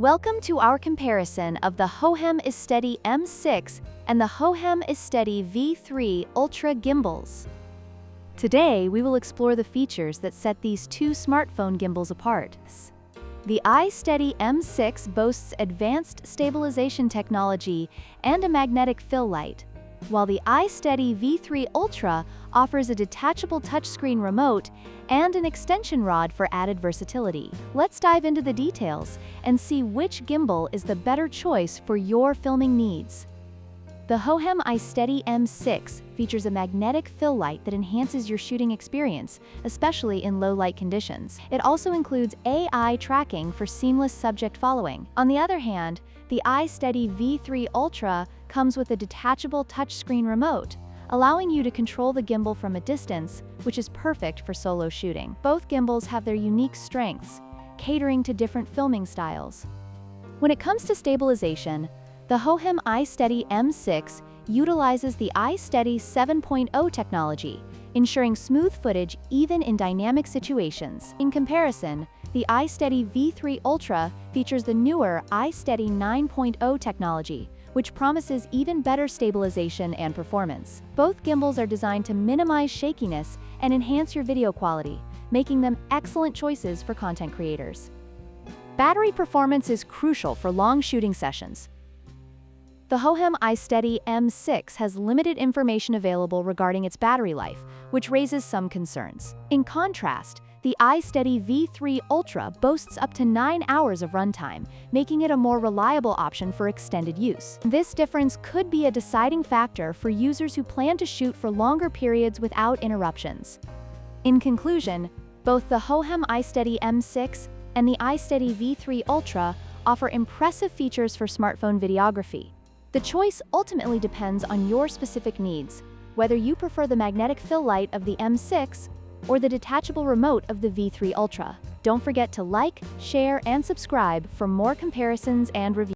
Welcome to our comparison of the Hohem iSteady M6 and the Hohem iSteady V3 Ultra gimbals. Today, we will explore the features that set these two smartphone gimbals apart. The iSteady M6 boasts advanced stabilization technology and a magnetic fill light, while the iSteady V3 Ultra offers a detachable touchscreen remote and an extension rod for added versatility. Let's dive into the details and see which gimbal is the better choice for your filming needs. The Hohem iSteady M6 features a magnetic fill light that enhances your shooting experience, especially in low-light conditions. It also includes AI tracking for seamless subject following. On the other hand, the iSteady V3 Ultra comes with a detachable touchscreen remote, allowing you to control the gimbal from a distance, which is perfect for solo shooting. Both gimbals have their unique strengths, catering to different filming styles. When it comes to stabilization, the Hohem iSteady M6 utilizes the iSteady 7.0 technology, ensuring smooth footage even in dynamic situations. In comparison, the iSteady V3 Ultra features the newer iSteady 9.0 technology, which promises even better stabilization and performance. Both gimbals are designed to minimize shakiness and enhance your video quality, making them excellent choices for content creators. Battery performance is crucial for long shooting sessions. The Hohem iSteady M6 has limited information available regarding its battery life, which raises some concerns. In contrast, the iSteady V3 Ultra boasts up to 9 hours of runtime, making it a more reliable option for extended use. This difference could be a deciding factor for users who plan to shoot for longer periods without interruptions. In conclusion, both the Hohem iSteady M6 and the iSteady V3 Ultra offer impressive features for smartphone videography. The choice ultimately depends on your specific needs, whether you prefer the magnetic fill light of the M6 or the detachable remote of the V3 Ultra. Don't forget to like, share, and subscribe for more comparisons and reviews.